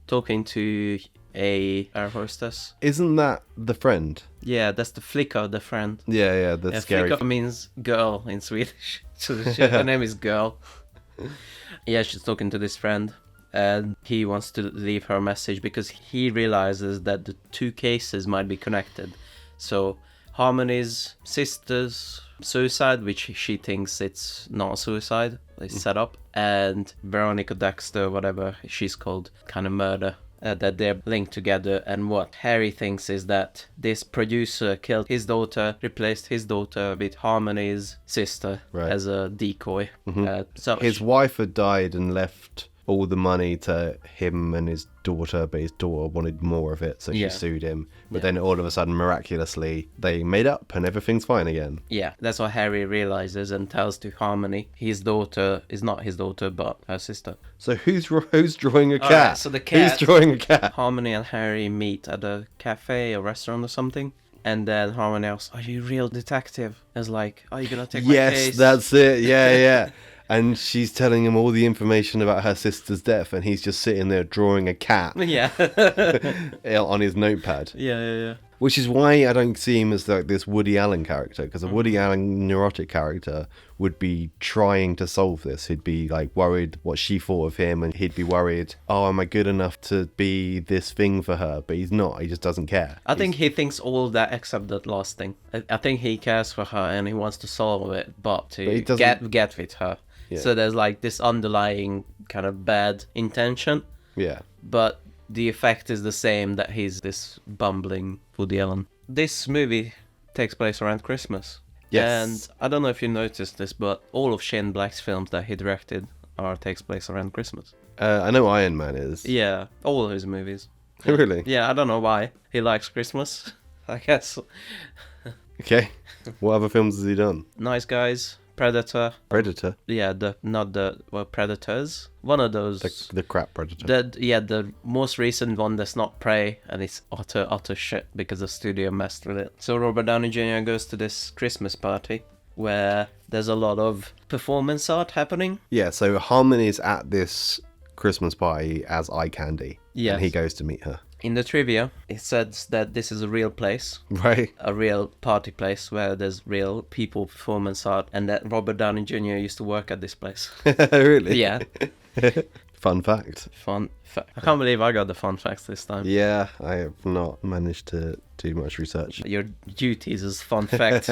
talking to a air hostess. Isn't that the friend? Yeah, that's the flicker, the friend. Yeah, the Yeah, scary. flicker means girl in Swedish. So her name is Girl. Yeah, she's talking to this friend, and he wants to leave her a message because he realizes that the 2 cases might be connected. So Harmony's sister's suicide, which she thinks it's not suicide, it's set up, and Veronica Dexter, whatever she's called, kind of murder. That they're linked together, and what Harry thinks is that this producer killed his daughter, replaced his daughter with Harmony's sister as a decoy. So His wife had died and left all the money to him and his daughter, but his daughter wanted more of it, so she Yeah. sued him. But then all of a sudden, miraculously, they made up and everything's fine again. yeah, that's what Harry realizes and tells to Harmony. His daughter is not his daughter, but her sister. So who's drawing a cat? Alright, so the cat- Who's drawing a cat? Harmony and Harry meet at a cafe, a restaurant or something. And then Harmony asks, "Are you a real detective?" It's like, "Are you gonna take my Yes, case?" that's it. Yeah. And she's telling him all the information about her sister's death, and he's just sitting there drawing a cat Yeah. on his notepad. Yeah. Which is why I don't see him as like this Woody Allen character, because a Woody Allen neurotic character would be trying to solve this. He'd be like worried what she thought of him, and he'd be worried, oh, am I good enough to be this thing for her? But he's not. He just doesn't care. I think he thinks all of that except that last thing. I think he cares for her and he wants to solve it, but to he doesn't- get with her. Yeah. So there's like this underlying kind of bad intention, Yeah. but the effect is the same, that he's this bumbling Woody Allen. This movie takes place around Christmas. Yes. And I don't know if you noticed this, but all of Shane Black's films that he directed takes place around Christmas. I know Iron Man is. Yeah, all of his movies. Really? Yeah, I don't know why. He likes Christmas, I guess. Okay. What other films has he done? Nice Guys, Predator. Predator. Yeah, Predators. One of those. The crap Predator. The most recent one that's not Prey, and it's utter shit because the studio messed with it. So Robert Downey Jr. goes to this Christmas party where there's a lot of performance art happening. Yeah, so Harmony's at this Christmas party as eye candy. Yes. And he goes to meet her. In the trivia, it says that this is a real place, Right? a real party place where there's real people performance art, and that Robert Downey Jr. used to work at this place. Really? Yeah. Fun fact. Fun fact. I can't believe I got the fun facts this time. Yeah, I have not managed to do much research. Your duties as fun fact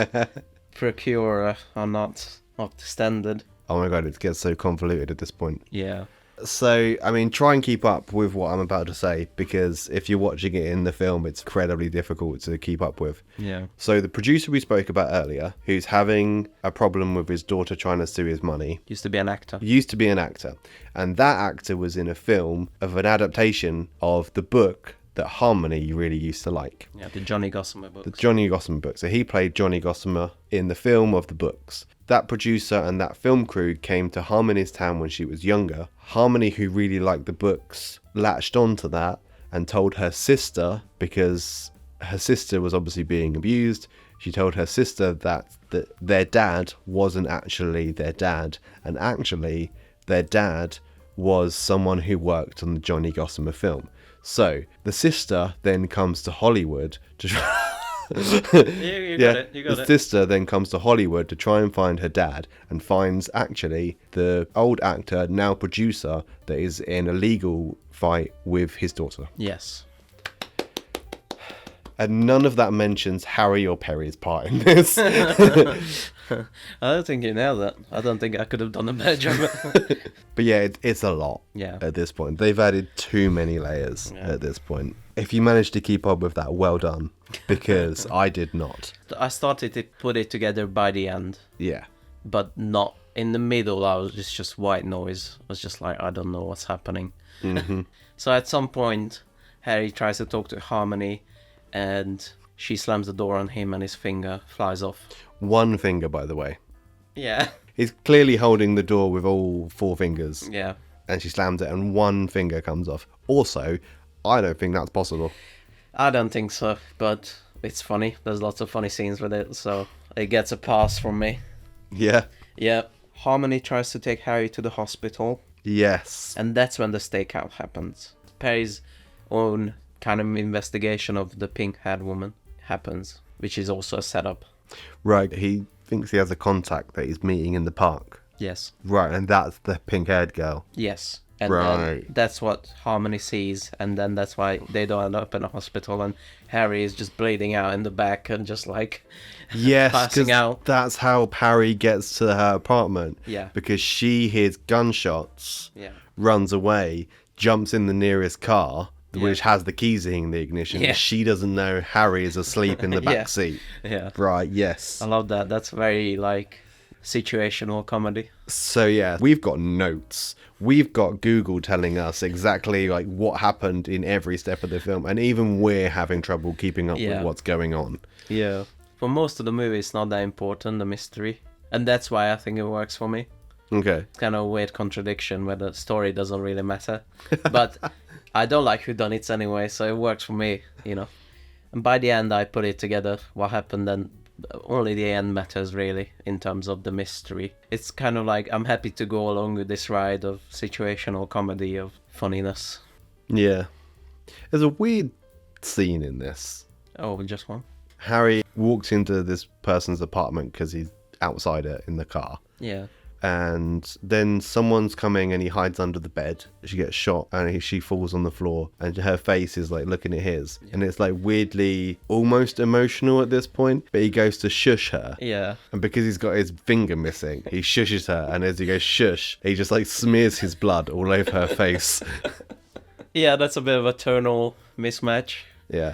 procurer are not up to standard. Oh my god, it gets so convoluted at this point. Yeah. So, I mean, try and keep up with what I'm about to say, because if you're watching it in the film, it's incredibly difficult to keep up with. Yeah. So the producer we spoke about earlier, who's having a problem with his daughter trying to sue his money, Used to be an actor. used to be an actor. And that actor was in a film of an adaptation of the book that Harmony really used to like. Yeah, the Johnny Gossamer The books. Johnny Gossamer book. So he played Johnny Gossamer in the film of the books. That producer and that film crew came to Harmony's town when she was younger. Harmony, who really liked the books, latched onto that and told her sister, because her sister was obviously being abused, she told her sister that their dad wasn't actually their dad, and actually their dad was someone who worked on the Johnny Gossamer film. So the sister then comes to Hollywood to try. You got it. You got the it. sister then comes to Hollywood to try and find her dad, and finds actually the old actor, now producer, that is in a legal fight with his daughter. Yes. And none of that mentions Harry or Perry's part in this. I don't think you nailed it. I don't think I could have done a better job. But yeah, it's a lot Yeah. at this point. They've added too many layers Yeah. at this point. If you managed to keep up with that, well done, because I did not. I started to put it together by the end, Yeah. but not in the middle. I was just white noise. I was just like, I don't know what's happening. So at some point, Harry tries to talk to Harmony, and she slams the door on him, and his finger flies off. One finger, by the way. Yeah. He's clearly holding the door with all four fingers, Yeah. and she slams it, and one finger comes off. Also, I don't think that's possible. I don't think so, but it's funny. There's lots of funny scenes with it, so it gets a pass from me. Yeah. Yeah. Harmony tries to take Harry to the hospital, Yes. and that's when the stakeout happens. Perry's own kind of investigation of the pink-haired woman happens, which is also a setup. Right. He thinks he has a contact that he's meeting in the park. Yes. Right, and that's the pink-haired girl. Yes. And Right. then that's what Harmony sees, and then that's why they don't end up in a hospital, and Harry is just bleeding out in the back and just like Yes, passing 'cause out. that's how Parry gets to her apartment. Yeah. Because she hears gunshots, Yeah. runs away, jumps in the nearest car, Yeah. which has the keys in the ignition. Yeah. She doesn't know Harry is asleep in the Yeah. back seat. Yeah. Right, yes. I love that. That's very like situational comedy. So yeah, we've got notes. We've got Google telling us exactly like what happened in every step of the film, and even we're having trouble keeping up Yeah. with what's going on. Yeah. For most of the movie, it's not that important, the mystery. And that's why I think it works for me. Okay. It's kind of a weird contradiction where the story doesn't really matter. But I don't like whodunits anyway, so it works for me, you know. And by the end, I put it together, what happened, and only the end matters, really, in terms of the mystery. It's kind of like, I'm happy to go along with this ride of situational comedy, of funniness. Yeah. There's a weird scene in this. Oh, just one? Harry walks into this person's apartment because he's outside it in the car. Yeah. And then someone's coming and he hides under the bed. She gets shot and she falls on the floor, and her face is like looking at his. And it's like weirdly almost emotional at this point. But he goes to shush her. Yeah. And because he's got his finger missing, he shushes her. And as he goes shush, he just like smears his blood all over her face. Yeah, that's a bit of a tonal mismatch. Yeah.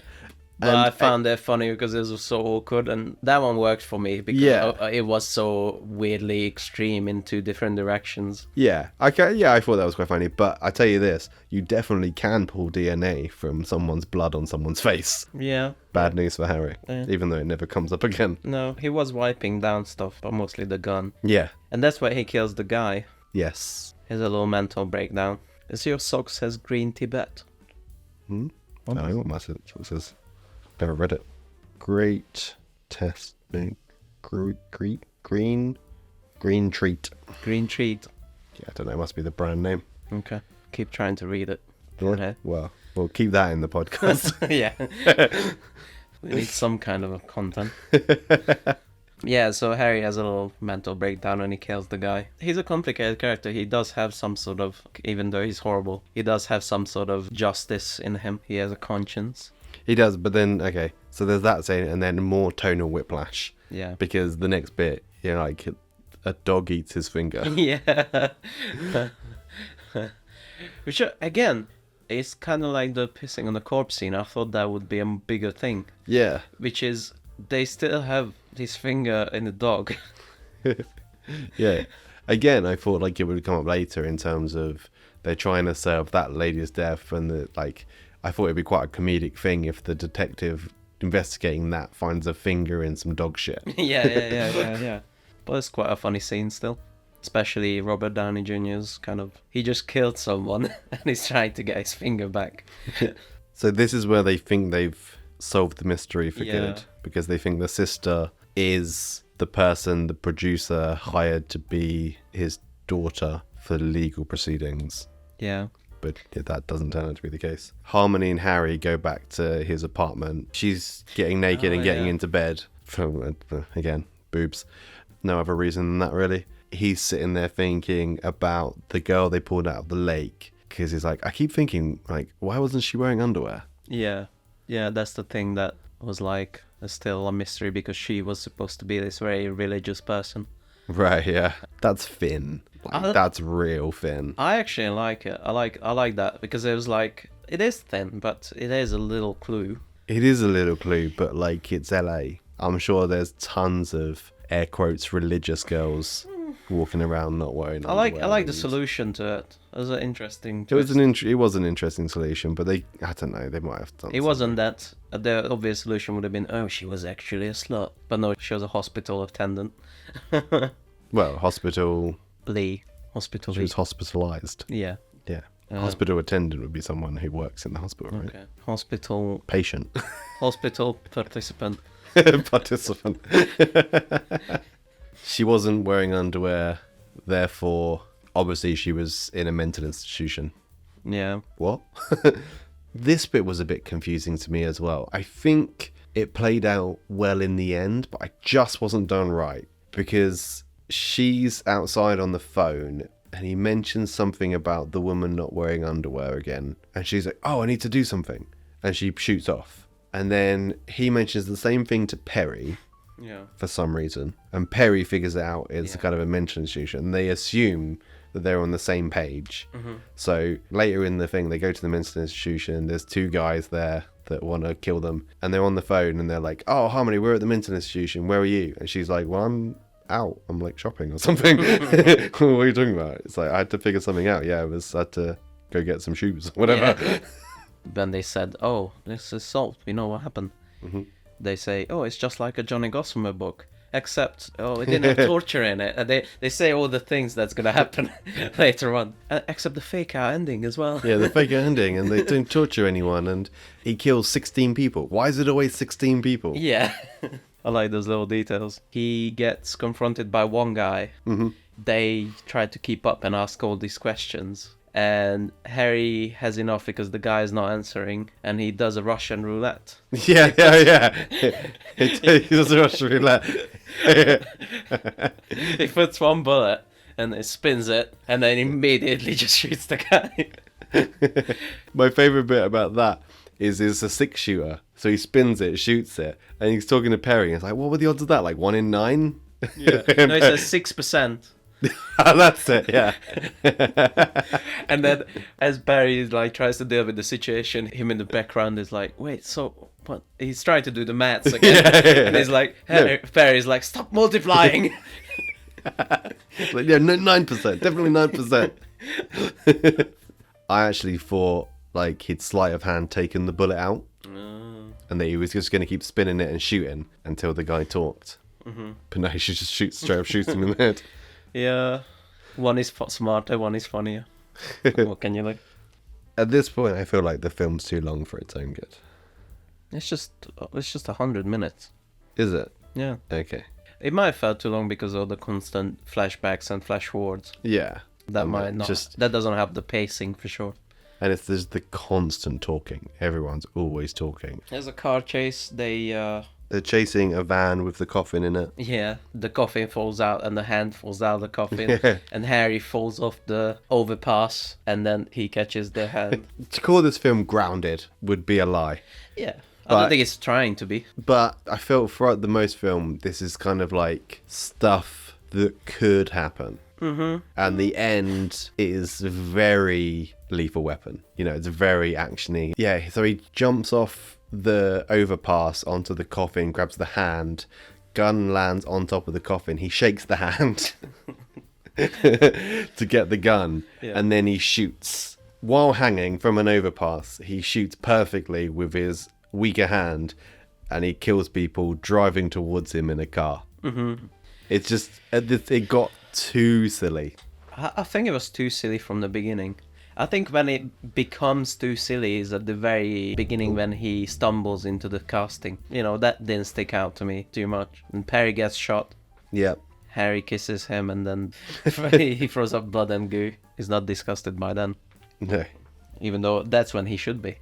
But I found that funny because it was so awkward, and that one worked for me because it was so weirdly extreme in two different directions. Yeah, I thought that was quite funny. But I tell you this, you definitely can pull DNA from someone's blood on someone's face. Yeah. Bad news for Harry, Yeah. even though it never comes up again. No, he was wiping down stuff, but mostly the gun. Yeah. And that's why he kills the guy. Yes. Here's a little mental breakdown. Is your sock says Green Tibet? I don't know what my sock says. Never read it. Great test. Green treat. Green Treat. Yeah, I don't know. It must be the brand name. Okay. Keep trying to read it. Yeah. Well, we'll keep that in the podcast. Yeah. We need some kind of a content. Yeah, so Harry has a little mental breakdown when he kills the guy. He's a complicated character. He does have some sort of, even though he's horrible, he does have some sort of justice in him. He has a conscience. He does, but then, okay, so there's that scene and then more tonal whiplash. Yeah. Because the next bit, like, a dog eats his finger. Yeah. Which, again, it's kind of like the pissing on the corpse scene. I thought that would be a bigger thing. Yeah. Which is, they still have his finger in the dog. Yeah. Again, I thought, like, it would come up later in terms of they're trying to serve that lady's death and, I thought it'd be quite a comedic thing if the detective investigating that finds a finger in some dog shit. Yeah. But it's quite a funny scene still. Especially Robert Downey Jr.'s he just killed someone and he's trying to get his finger back. So this is where they think they've solved the mystery for good. Because they think the sister is the person the producer hired to be his daughter for legal proceedings. Yeah. But that doesn't turn out to be the case. Harmony and Harry go back to his apartment. She's getting naked and getting into bed. Again, boobs. No other reason than that, really. He's sitting there thinking about the girl they pulled out of the lake. Because he's like, I keep thinking, why wasn't she wearing underwear? Yeah, that's the thing that was still a mystery because she was supposed to be this very religious person. Right, yeah. That's Finn. That's real Finn. I actually like it. I like that because it was it is thin, but it is a little clue. It is a little clue, but it's LA. I'm sure there's tons of air quotes religious girls walking around not wearing underwear. I like the solution to it. It was an interesting It was an interesting solution, but I don't know, they might have done It wasn't that. The obvious solution would have been, oh, she was actually a slut. But no, she was a hospital attendant. Well, hospital... Hospital. She was hospitalized. Yeah. Yeah. Hospital attendant would be someone who works in the hospital, right? Okay. Hospital. Patient. Hospital participant. Participant. She wasn't wearing underwear, therefore, obviously she was in a mental institution. Yeah. What? This bit was a bit confusing to me as well. I think it played out well in the end, but I just wasn't done right. Because she's outside on the phone and he mentions something about the woman not wearing underwear again. And she's like, oh, I need to do something. And she shoots off. And then he mentions the same thing to Perry. Yeah. For some reason. And Perry figures it out it's kind of a mental institution. And they assume that they're on the same page. Mm-hmm. So later in the thing, they go to the mental institution. There's two guys there that want to kill them. And they're on the phone and they're like, oh, Harmony, we're at the mental institution. Where are you? And she's like, well, I'm out. I'm shopping or something. What are you talking about? It's I had to figure something out. Yeah, I had to go get some shoes, whatever. Yeah. Then they said, oh, this is solved. We know what happened. Mm-hmm. They say, oh, it's just like a Johnny Gossamer book. Except, oh, it didn't have torture in it. And they say all the things that's going to happen later on. Except the fake out ending as well. Yeah, the fake out ending. And they don't torture anyone. And he kills 16 people. Why is it always 16 people? Yeah. I like those little details. He gets confronted by one guy. Mm-hmm. They try to keep up and ask all these questions. And Harry has enough because the guy is not answering. And he does a Russian roulette. Yeah. He does a Russian roulette. He puts one bullet and it spins it. And then immediately just shoots the guy. My favourite bit about that is it's a 6-shooter. So he spins it, shoots it, and he's talking to Perry. And it's what were the odds of that? 1 in 9? Yeah. No, it says 6%. That's it, yeah. And then as Barry tries to deal with the situation, him in the background is like, wait, so what? He's trying to do the maths again. And he's like, Perry's like, stop multiplying. Like, yeah, 9%, definitely 9%. I actually thought like he'd sleight of hand taken the bullet out, and that he was just going to keep spinning it and shooting until the guy talked. But no, he should just straight up shoots him in the head. Yeah, one is smarter, one is funnier. What can you like? At this point, I feel like the film's too long for its own good. It's just 100 minutes. Is it? Yeah. Okay. It might have felt too long because of the constant flashbacks and flash forwards. Yeah. That might not. That doesn't have the pacing for sure. And there's the constant talking. Everyone's always talking. There's a car chase. They're chasing a van with the coffin in it. Yeah, the coffin falls out and the hand falls out of the coffin. Yeah. And Harry falls off the overpass and then he catches the hand. To call this film grounded would be a lie. Yeah. I don't think it's trying to be. But I felt throughout the most film, this is kind of like stuff that could happen. Mm-hmm. And the end is very Lethal Weapon. You know, it's very actiony. Yeah, so he jumps off the overpass onto the coffin, grabs the hand, gun lands on top of the coffin. He shakes the hand to get the gun, and then he shoots. While hanging from an overpass, he shoots perfectly with his weaker hand, and he kills people driving towards him in a car. Mm-hmm. It's just, it got too silly. I think it was too silly from the beginning. I think when it becomes too silly is at the very beginning when he stumbles into the casting. You know, that didn't stick out to me too much. And Perry gets shot. Yep. Harry kisses him and then he throws up blood and goo. He's not disgusted by then. No. Even though that's when he should be.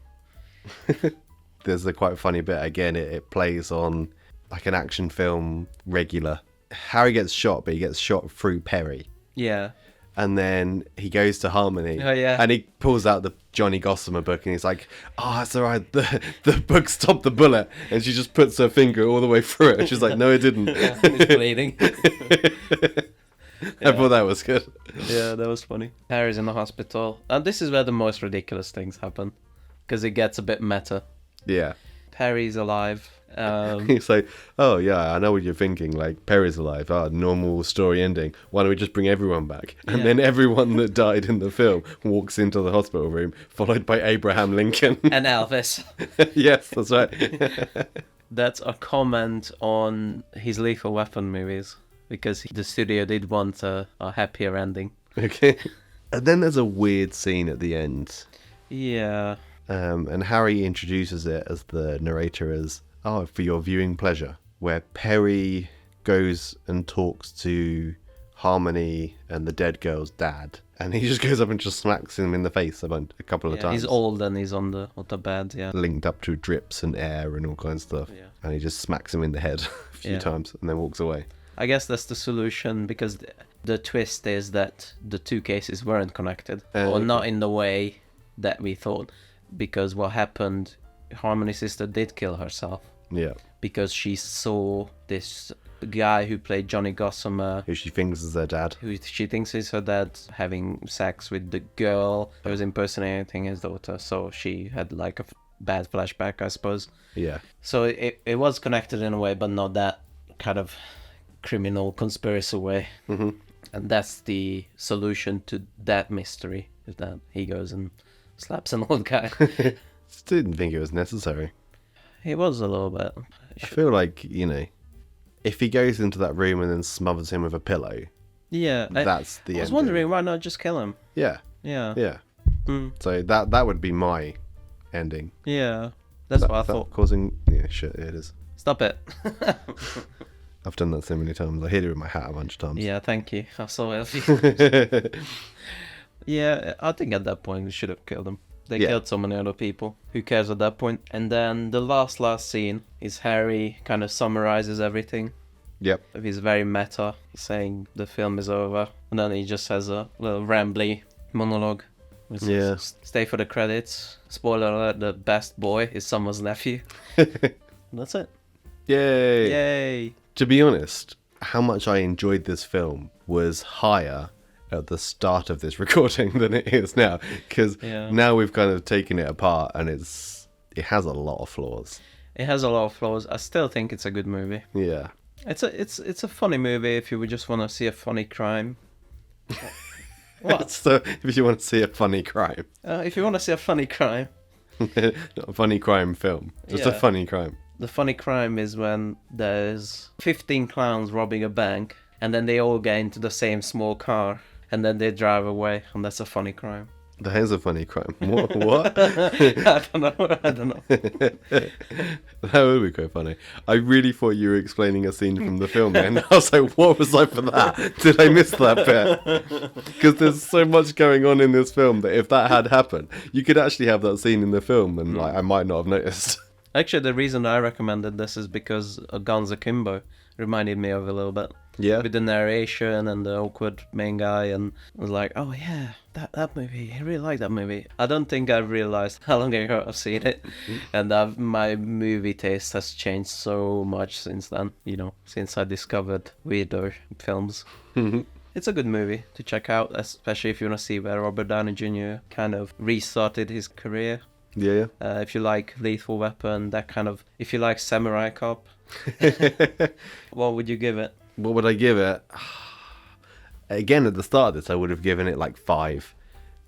There's a quite funny bit. Again, it plays on like an action film regular. Harry gets shot, but he gets shot through Perry. Yeah. And then he goes to Harmony. Oh, yeah. And he pulls out the Johnny Gossamer book and he's like, oh, it's all right. The book stopped the bullet. And she just puts her finger all the way through it. And she's like, no, it didn't. Yeah, it's bleeding. I thought that was good. Yeah, that was funny. Harry's in the hospital. And this is where the most ridiculous things happen. Because it gets a bit meta. Yeah. Perry's alive. He's like, oh yeah, I know what you're thinking. Like, Perry's alive. Normal story ending. Why don't we just bring everyone back? And then everyone that died in the film walks into the hospital room, followed by Abraham Lincoln. And Elvis. Yes, that's right. That's a comment on his Lethal Weapon movies. Because the studio did want a happier ending. Okay. And then there's a weird scene at the end. Yeah. And Harry introduces it as the narrator as, oh, for your viewing pleasure, where Perry goes and talks to Harmony and the dead girl's dad, and he just goes up and just smacks him in the face a couple of times. He's old and he's on the bed, yeah. Linked up to drips and air and all kinds of stuff. Yeah. And he just smacks him in the head a few times and then walks away. I guess that's the solution, because the twist is that the two cases weren't connected, or not in the way that we thought. Because what happened, Harmony's sister did kill herself. Yeah. Because she saw this guy who played Johnny Gossamer, who she thinks is her dad. Who she thinks is her dad, having sex with the girl who was impersonating his daughter. So she had like a bad flashback, I suppose. Yeah. So it was connected in a way, but not that kind of criminal conspiracy way. Mm-hmm. And that's the solution to that mystery, is that he goes and slaps an old guy. Just didn't think it was necessary. It was a little bit. I feel like, you know, if he goes into that room and then smothers him with a pillow, yeah, that's the end. I was wondering why not just kill him. Yeah. Yeah. Yeah. Mm. So that would be my ending. Yeah. That's what I thought. Causing... Yeah, shit, it is. Stop it. I've done that so many times. I hit it with my hat a bunch of times. Yeah, thank you. I saw it a few times. Yeah, I think at that point we should have killed him. They killed so many other people. Who cares at that point? And then the last scene is Harry kind of summarizes everything. Yep. He's very meta. He's saying the film is over. And then he just has a little rambly monologue. Yeah. Stay for the credits. Spoiler alert, the best boy is someone's nephew. That's it. Yay. Yay. To be honest, how much I enjoyed this film was higher at the start of this recording than it is now, because now we've kind of taken it apart and it has a lot of flaws. It has a lot of flaws. I still think it's a good movie. Yeah. It's a funny movie if you would just want to see a funny crime. What? So, if you want to see a funny crime, If you want to see a funny crime, not a funny crime film, just a Yeah. funny crime. the funny crime is when there's 15 clowns robbing a bank, and then they all get into the same small car, and then they drive away, and that's a funny crime. That is a funny crime. What? I don't know. That would be quite funny. I really thought you were explaining a scene from the film then. I was like, what was I for that? Did I miss that bit? Because there's so much going on in this film that if that had happened, you could actually have that scene in the film and like I might not have noticed. Actually, the reason I recommended this is because Guns Akimbo reminded me of a little bit. Yeah. With the narration and the awkward main guy, and I was like, oh yeah, that movie, I really like that movie. I don't think I realized how long ago I've seen it, and my movie taste has changed so much since then, since I discovered weirder films. It's a good movie to check out, especially if you want to see where Robert Downey Jr. kind of restarted his career. Yeah. If you like Lethal Weapon, if you like Samurai Cop, what would you give it? What would I give it? Again, at the start of this, I would have given it like 5.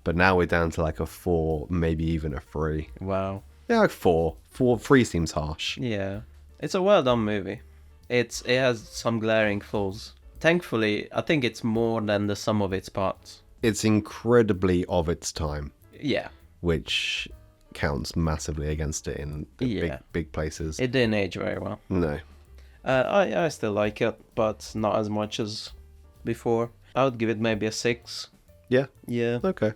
But now we're down to like a 4, maybe even a 3. Wow. Yeah, like 4. 3 seems harsh. Yeah, it's a well done movie. It has some glaring flaws. Thankfully, I think it's more than the sum of its parts. It's incredibly of its time, Yeah, which counts massively against it in Yeah. big places. it didn't age very well. No. I still like it, but not as much as before. I would give it maybe a 6. Yeah. Yeah, Okay.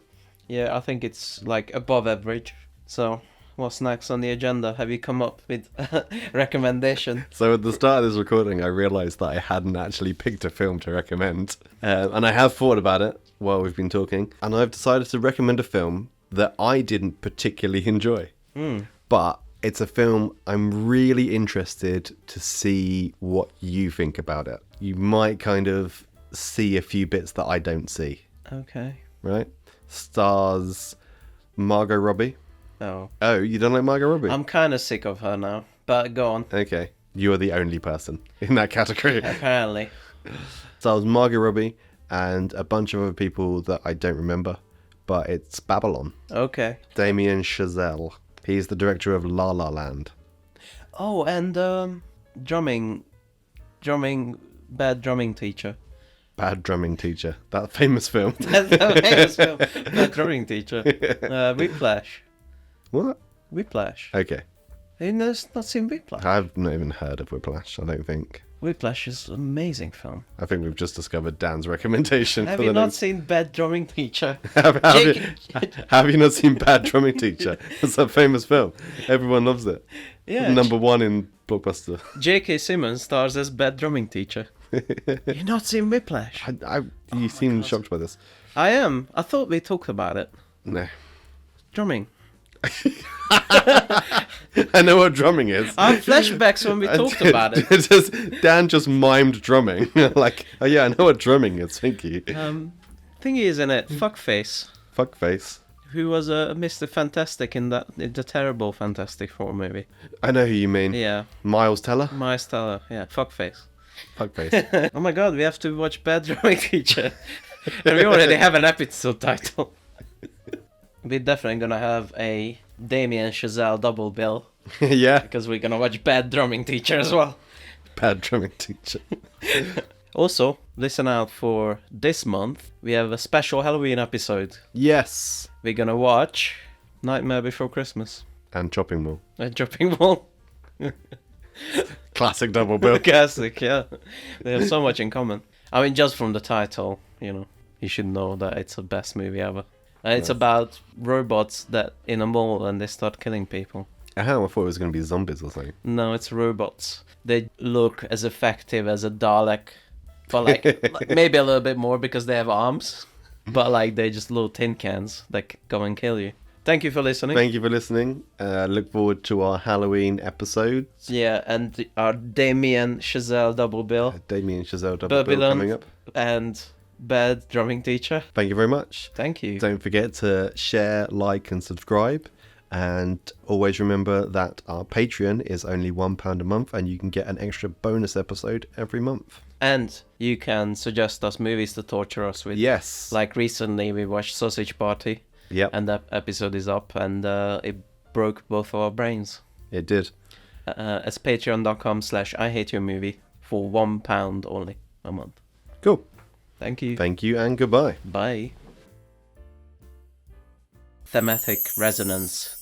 yeah, I think it's like above average. So, what's next on the agenda? Have you come up with a recommendation? So at the start of this recording, I realised that I hadn't actually picked a film to recommend. And I have thought about it while we've been talking. And I've decided to recommend a film that I didn't particularly enjoy. But it's a film I'm really interested to see what you think about it. You might kind of see a few bits that I don't see, Okay. right? Stars Margot Robbie. Oh, Oh, you don't like Margot Robbie? I'm kind of sick of her now, but go on. Okay. You are the only person in that category. Apparently. Stars Margot Robbie and a bunch of other people that I don't remember, but it's Babylon. Okay. Damien Chazelle. He's the director of La La Land. Oh, and drumming, bad drumming teacher. Bad Drumming Teacher. That famous film. That's the famous film. Bad drumming teacher. Whiplash. What? Whiplash. Okay. Have you not seen Whiplash? I've not even heard of Whiplash, I don't think. Whiplash is an amazing film. I think we've just discovered Dan's recommendation. Have for you the not next... seen Bad Drumming Teacher? have Jake- you not seen Bad Drumming Teacher? It's a famous film. Everyone loves it. Yeah. Number 1 in Blockbuster. J.K. Simmons stars as Bad Drumming Teacher. You've not seen Whiplash? You seem shocked by this. I am. I thought we talked about it. No. Drumming. I know what drumming is. I have flashbacks when we talked about it. Dan just mimed drumming. Like, oh yeah, I know what drumming is, thank you. Thingy is in it. Fuckface. Fuckface. Who was Mr. Fantastic in the terrible Fantastic Four movie. I know who you mean. Yeah. Miles Teller? Miles Teller. Yeah. Fuckface. Fuckface. Oh my god, we have to watch Bad Drumming Teacher. And we already have an episode title. We're definitely gonna have a Damien Chazelle double bill. Yeah. Because we're gonna watch Bad Drumming Teacher as well. Bad drumming teacher. Also, listen out for this month. We have a special Halloween episode. Yes. We're gonna watch Nightmare Before Christmas. And Chopping Mall. A dropping ball. Classic double bill. Classic, yeah. They have so much in common. I mean, just from the title, you should know that it's the best movie ever. And it's about robots that in a mall and they start killing people. I thought it was going to be zombies or something. No, it's robots. They look as effective as a Dalek, but like maybe a little bit more because they have arms. But like they're just little tin cans that go and kill you. Thank you for listening. Thank you for listening. Look forward to our Halloween episodes. Yeah, and our Damien Chazelle double bill. Damien Chazelle double bill Babylon coming up. and Bad Drumming Teacher. Thank you very much. Thank you. Don't forget to share, like, and subscribe. And always remember that our Patreon is only £1 a month, and you can get an extra bonus episode every month. And you can suggest us movies to torture us with. Yes. Like recently we watched Sausage Party. Yep. And that episode is up, and it broke both of our brains. It did. It's patreon.com/IHateYourMovie for £1 only a month. Cool. Thank you. Thank you and goodbye. Bye. Thematic resonance.